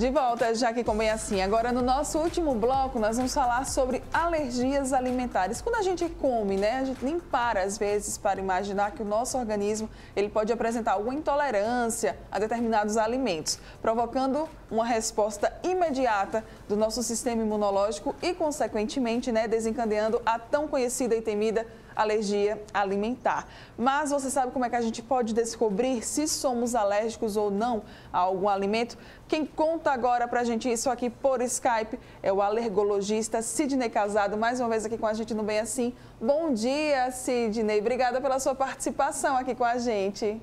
De volta, já que convém assim. Agora, no nosso último bloco, nós vamos falar sobre alergias alimentares. Quando a gente come, né, a gente nem para, às vezes, para imaginar que o nosso organismo ele pode apresentar alguma intolerância a determinados alimentos, provocando uma resposta imediata do nosso sistema imunológico e, consequentemente, né, desencadeando a tão conhecida e temida alergia alimentar. Mas você sabe como é que a gente pode descobrir se somos alérgicos ou não a algum alimento? Quem conta agora pra gente isso aqui por Skype é o alergologista Sidney Casado, mais uma vez aqui com a gente no Bem Assim. Bom dia, Sidney. Obrigada pela sua participação aqui com a gente.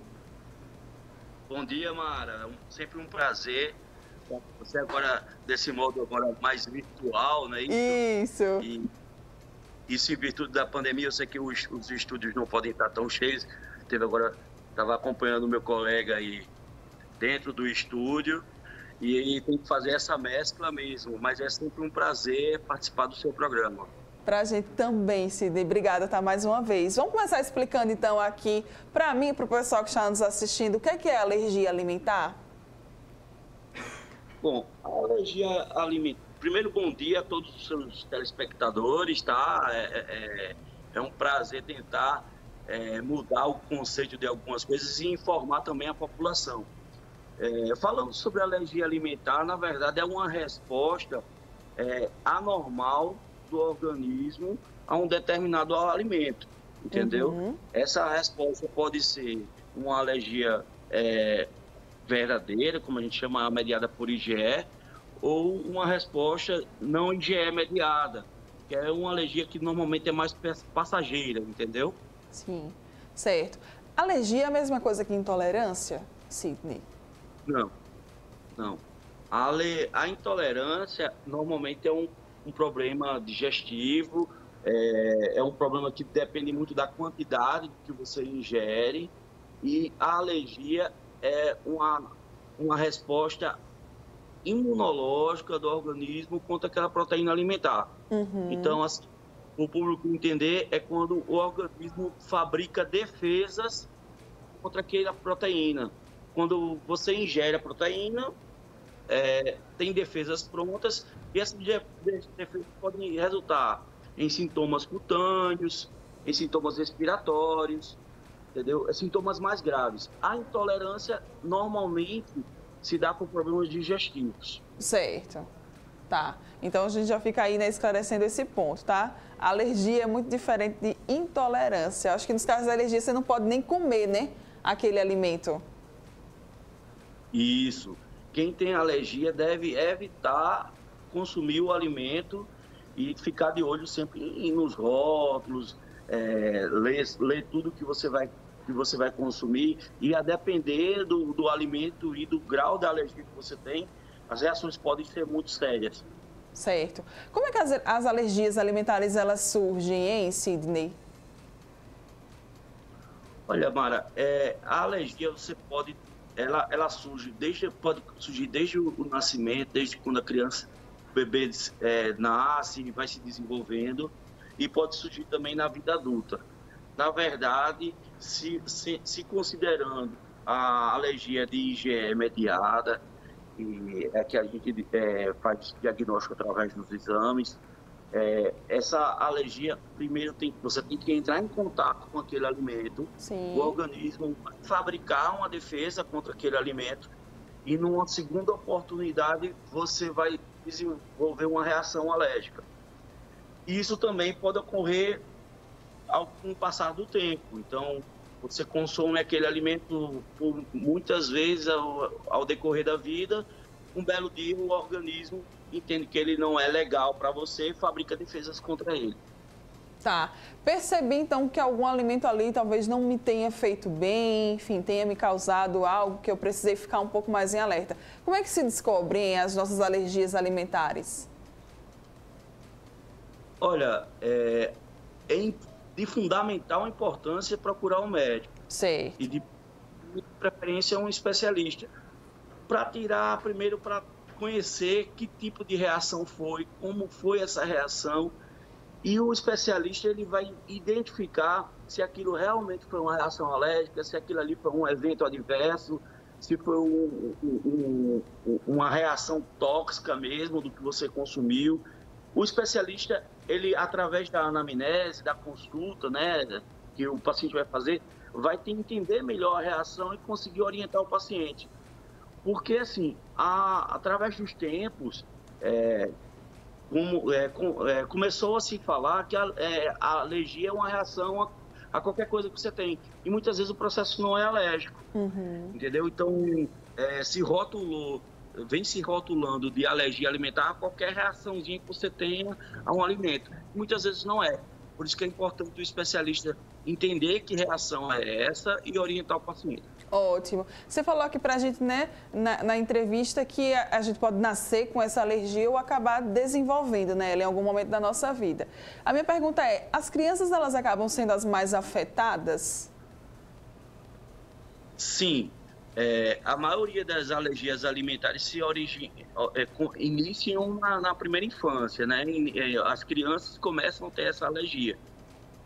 Bom dia, Mara. Sempre um prazer. Você agora, desse modo agora mais virtual, né? Isso. Isso em virtude da pandemia, eu sei que os estúdios não podem estar tão cheios. Estava acompanhando o meu colega aí dentro do estúdio e tem que fazer essa mescla mesmo. Mas é sempre um prazer participar do seu programa. Pra gente também, Sidney. Obrigada, tá, mais uma vez. Vamos começar explicando então aqui, para mim e para o pessoal que está nos assistindo, o que é alergia alimentar? Bom, a alergia alimentar. Primeiro, bom dia a todos os seus telespectadores, tá? É um prazer tentar mudar o conceito de algumas coisas e informar também a população. Falando sobre alergia alimentar, na verdade é uma resposta anormal do organismo a um determinado alimento, entendeu? Uhum. Essa resposta pode ser uma alergia verdadeira, como a gente chama, mediada por IgE, ou uma resposta não IgE mediada, que é uma alergia que normalmente é mais passageira, entendeu? Sim, certo. Alergia é a mesma coisa que intolerância, Sidney? Não. A intolerância normalmente é um problema digestivo, é um problema que depende muito da quantidade que você ingere, e a alergia é uma resposta imunológica do organismo contra aquela proteína alimentar. Uhum. Então, assim, o público entender é quando o organismo fabrica defesas contra aquela proteína. Quando você ingere a proteína, tem defesas prontas e essas defesas podem resultar em sintomas cutâneos, em sintomas respiratórios, entendeu? Sintomas mais graves. A intolerância normalmente se dá por problemas digestivos. Certo. Tá. Então a gente já fica aí, né, esclarecendo esse ponto, tá? A alergia é muito diferente de intolerância. Acho que nos casos da alergia você não pode nem comer, né, aquele alimento. Isso. Quem tem alergia deve evitar consumir o alimento e ficar de olho sempre nos rótulos, ler tudo que você vai consumir, e a depender do alimento e do grau de alergia que você tem, as reações podem ser muito sérias. Certo. Como é que as alergias alimentares elas surgem, hein, Sidney? Olha, Mara, a alergia ela pode surgir desde o nascimento, desde quando o bebê nasce e vai se desenvolvendo, e pode surgir também na vida adulta. Na verdade, se considerando a alergia de IgE mediada, que é que a gente faz diagnóstico através dos exames, essa alergia, primeiro você tem que entrar em contato com aquele alimento. Sim. O organismo vai fabricar uma defesa contra aquele alimento e numa segunda oportunidade você vai desenvolver uma reação alérgica. Isso também pode ocorrer com o passar do tempo. Então, você consome aquele alimento por muitas vezes ao decorrer da vida. Um belo dia, o organismo entende que ele não é legal para você e fabrica defesas contra ele. Tá. Percebi, então, que algum alimento ali talvez não me tenha feito bem, enfim, tenha me causado algo que eu precisei ficar um pouco mais em alerta. Como é que se descobrem as nossas alergias alimentares? Olha, de fundamental importância procurar um médico. Certo. E de preferência um especialista. Primeiro para conhecer que tipo de reação foi, como foi essa reação, e o especialista ele vai identificar se aquilo realmente foi uma reação alérgica, se aquilo ali foi um evento adverso, se foi uma reação tóxica mesmo do que você consumiu. O especialista, ele, através da anamnese, da consulta, né, que o paciente vai fazer, vai ter que entender melhor a reação e conseguir orientar o paciente. Porque, assim, através dos tempos, começou a se falar que a alergia é uma reação a qualquer coisa que você tem. E muitas vezes o processo não é alérgico, entendeu? Então, vem se rotulando de alergia alimentar a qualquer reaçãozinha que você tenha a um alimento. Muitas vezes não é. Por isso que é importante o especialista entender que reação é essa e orientar o paciente. Ótimo. Você falou aqui para a gente, né, na entrevista, que a gente pode nascer com essa alergia ou acabar desenvolvendo, né, ela em algum momento da nossa vida. A minha pergunta é, as crianças, elas acabam sendo as mais afetadas? Sim. A maioria das alergias alimentares iniciam na primeira infância, né? As crianças começam a ter essa alergia.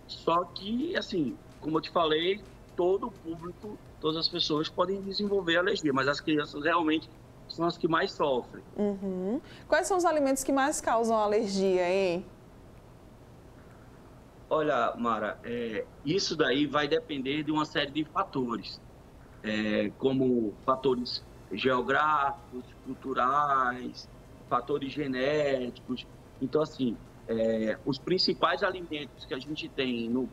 Só que, assim, como eu te falei, todo o público, todas as pessoas podem desenvolver alergia, mas as crianças realmente são as que mais sofrem. Quais são os alimentos que mais causam alergia, hein? Olha, Mara, isso daí vai depender de uma série de fatores. Como fatores geográficos, culturais, fatores genéticos. Então, assim, os principais alimentos que a gente tem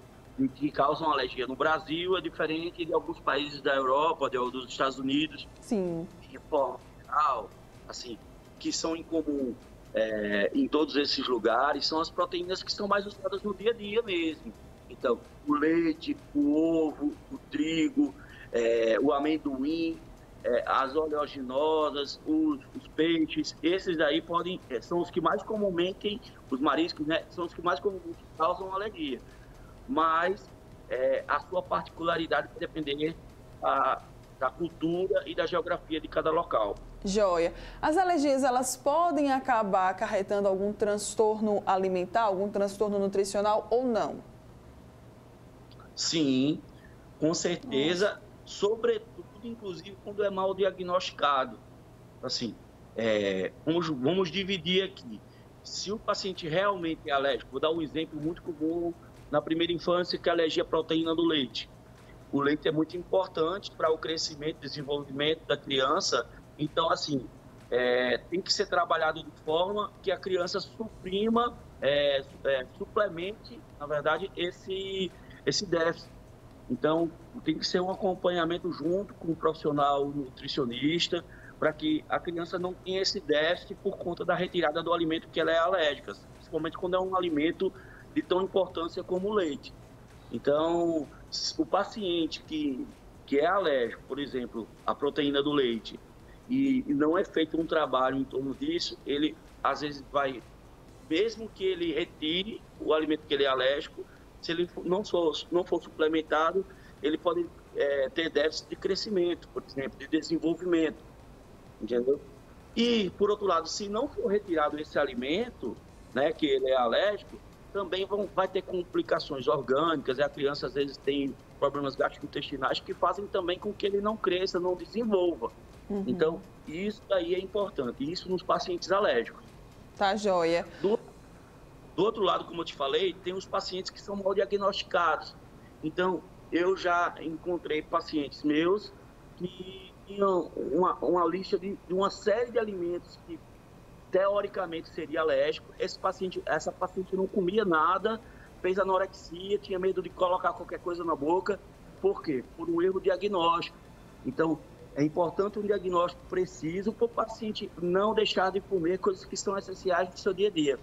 que causam alergia no Brasil é diferente de alguns países da Europa, dos Estados Unidos. Sim. De forma geral, assim, que são em comum em todos esses lugares, são as proteínas que são mais usadas no dia a dia mesmo. Então, o leite, o ovo, o trigo, o amendoim, as oleaginosas, os peixes, esses daí são os que mais comumente, os mariscos, né, são os que mais comumente causam alergia. Mas a sua particularidade vai depender da cultura e da geografia de cada local. Joia. As alergias, elas podem acabar acarretando algum transtorno alimentar, algum transtorno nutricional ou não? Sim, com certeza. Sobretudo, inclusive, quando é mal diagnosticado. Assim, vamos dividir aqui. Se o paciente realmente é alérgico, vou dar um exemplo muito comum na primeira infância, que é a alergia à proteína do leite. O leite é muito importante para o crescimento e desenvolvimento da criança. Então, assim, tem que ser trabalhado de forma que a criança suplemente, na verdade, esse déficit. Então, tem que ser um acompanhamento junto com o profissional nutricionista para que a criança não tenha esse déficit por conta da retirada do alimento que ela é alérgica, principalmente quando é um alimento de tão importância como o leite. Então, o paciente que é alérgico, por exemplo, à proteína do leite, e não é feito um trabalho em torno disso, ele às vezes vai, mesmo que ele retire o alimento que ele é alérgico, se ele não for suplementado, ele pode ter déficit de crescimento, por exemplo, de desenvolvimento, entendeu? E, por outro lado, se não for retirado esse alimento, né, que ele é alérgico, também vai ter complicações orgânicas, e a criança às vezes tem problemas gastrointestinais que fazem também com que ele não cresça, não desenvolva. Então, isso daí é importante, isso nos pacientes alérgicos. Tá, joia. Do outro lado, como eu te falei, tem os pacientes que são mal diagnosticados. Então, eu já encontrei pacientes meus que tinham uma lista de uma série de alimentos que, teoricamente, seria alérgico. Essa paciente não comia nada, fez anorexia, tinha medo de colocar qualquer coisa na boca. Por quê? Por um erro diagnóstico. Então, é importante um diagnóstico preciso para o paciente não deixar de comer coisas que são essenciais no seu dia a dia.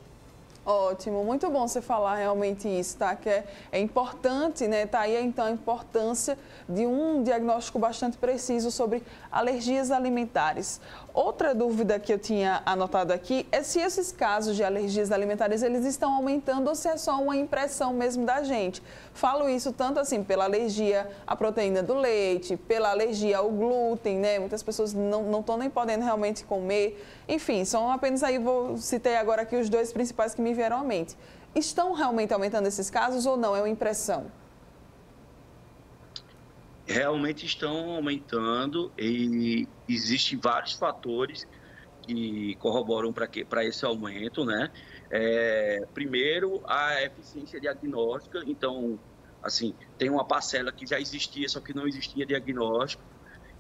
Ótimo, muito bom você falar realmente isso, tá? Que é importante, né? Tá aí então a importância de um diagnóstico bastante preciso sobre alergias alimentares. Outra dúvida que eu tinha anotado aqui é se esses casos de alergias alimentares, eles estão aumentando ou se é só uma impressão mesmo da gente. Falo isso tanto assim pela alergia à proteína do leite, pela alergia ao glúten, né? Muitas pessoas não estão nem podendo realmente comer. Enfim, são apenas aí, citei agora aqui os dois principais que me vieram à mente. Estão realmente aumentando esses casos ou não? É uma impressão? realmente estão aumentando e existem vários fatores que corroboram para esse aumento, né? Primeiro, a eficiência diagnóstica. Então, assim, tem uma parcela que já existia, só que não existia diagnóstico.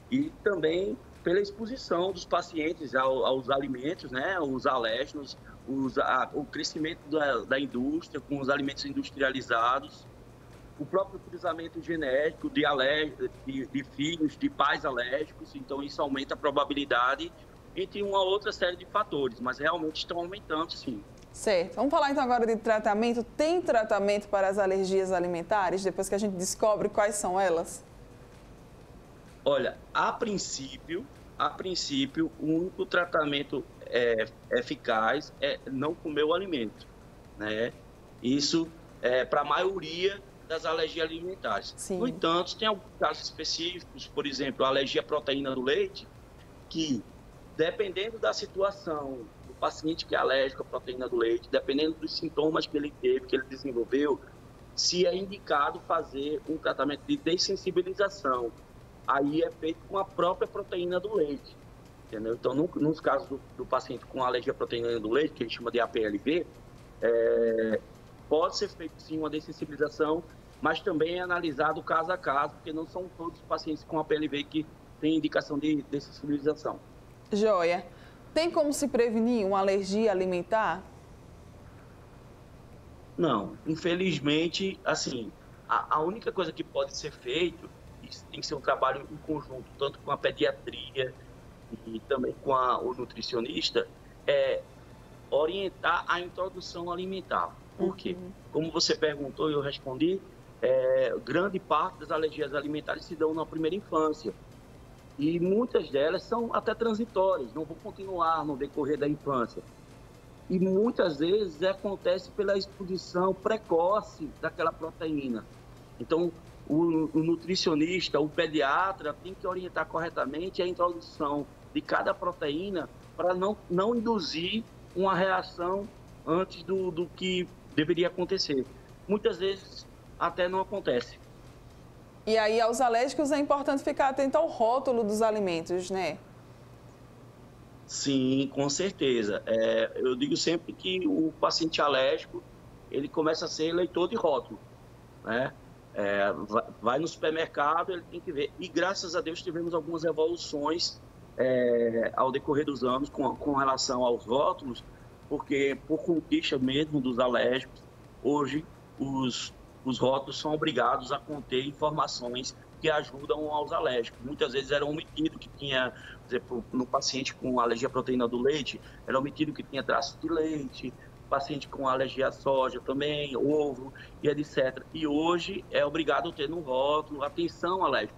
E também pela exposição dos pacientes aos alimentos, né? Os alérgenos, o crescimento da indústria com os alimentos industrializados, o próprio cruzamento genético de filhos, de pais alérgicos. Então, isso aumenta a probabilidade, entre uma outra série de fatores, mas realmente estão aumentando, sim. Certo. Vamos falar então agora de tratamento. Tem tratamento para as alergias alimentares, depois que a gente descobre quais são elas? Olha, a princípio, o único tratamento eficaz é não comer o alimento, né? Isso é para a maioria das alergias alimentares. Sim. No entanto, tem alguns casos específicos, por exemplo, a alergia à proteína do leite, que, dependendo da situação do paciente que é alérgico à proteína do leite, dependendo dos sintomas que ele teve, que ele desenvolveu, se é indicado fazer um tratamento de dessensibilização. Aí é feito com a própria proteína do leite, entendeu? Então, nos casos do paciente com alergia à proteína do leite, que a gente chama de APLV, pode ser feito sim uma dessensibilização, mas também é analisado caso a caso, porque não são todos os pacientes com APLV que têm indicação de dessensibilização. Joia. Tem como se prevenir uma alergia alimentar? Não, infelizmente, assim, a única coisa que pode ser feito, tem que ser um trabalho em conjunto, tanto com a pediatria e também com o nutricionista, é orientar a introdução alimentar. Por quê? Como você perguntou e eu respondi, grande parte das alergias alimentares se dão na primeira infância. E muitas delas são até transitórias, não vão continuar no decorrer da infância. E muitas vezes acontece pela exposição precoce daquela proteína. Então, o nutricionista, o pediatra tem que orientar corretamente a introdução de cada proteína para não induzir uma reação antes do que deveria acontecer. Muitas vezes até não acontece. E aí, aos alérgicos, é importante ficar atento ao rótulo dos alimentos, né? Sim, com certeza. Eu digo sempre que o paciente alérgico, ele começa a ser leitor de rótulo, né? Vai no supermercado, ele tem que ver. E, graças a Deus, tivemos algumas evoluções ao decorrer dos anos com relação aos rótulos, porque, por conquista mesmo dos alérgicos, hoje os rótulos são obrigados a conter informações que ajudam aos alérgicos. Muitas vezes era omitido que tinha, por exemplo, no paciente com alergia à proteína do leite, era omitido que tinha traço de leite, paciente com alergia à soja também, ovo e etc. E hoje é obrigado a ter no rótulo, atenção alérgico,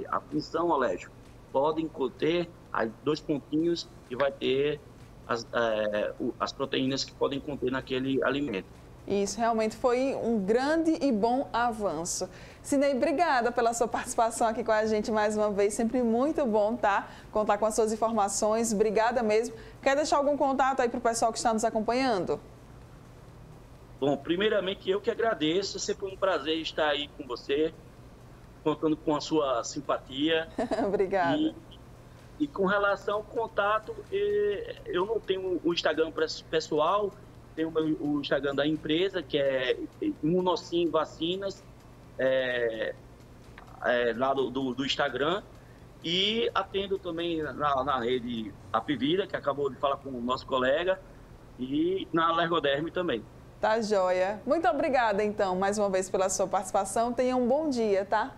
atenção alérgico. Podem conter aí 2 pontinhos e vai ter as proteínas que podem conter naquele alimento. Isso realmente foi um grande e bom avanço. Sinei, obrigada pela sua participação aqui com a gente mais uma vez. Sempre muito bom, tá? Contar com as suas informações. Obrigada mesmo. Quer deixar algum contato aí para o pessoal que está nos acompanhando? Bom, primeiramente eu que agradeço. Sempre um prazer estar aí com você, contando com a sua simpatia. Obrigada. E com relação ao contato, eu não tenho o Instagram pessoal, tenho o Instagram da empresa, que é Imunocin Vacinas, lá do Instagram. E atendo também na rede Apivida, que acabou de falar com o nosso colega, e na Alergoderme também. Tá joia. Muito obrigada, então, mais uma vez pela sua participação. Tenha um bom dia, tá?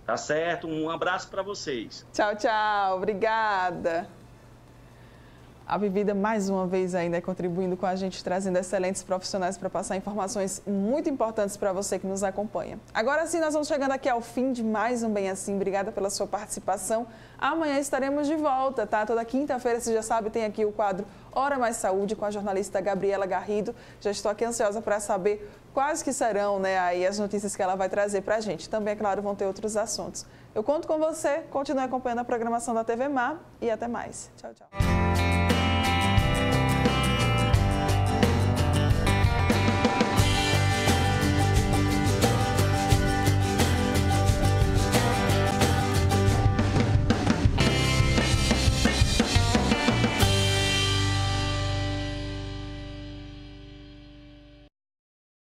Tá certo. Um abraço para vocês. Tchau, tchau. Obrigada. A Apivida, mais uma vez, ainda contribuindo com a gente, trazendo excelentes profissionais para passar informações muito importantes para você que nos acompanha. Agora sim, nós vamos chegando aqui ao fim de mais um Bem Assim. Obrigada pela sua participação. Amanhã estaremos de volta, tá? Toda quinta-feira, você já sabe, tem aqui o quadro Hora Mais Saúde com a jornalista Gabriela Garrido. Já estou aqui ansiosa para saber quais que serão, né, aí as notícias que ela vai trazer para a gente. Também, é claro, vão ter outros assuntos. Eu conto com você, continue acompanhando a programação da TV Mar e até mais. Tchau, tchau.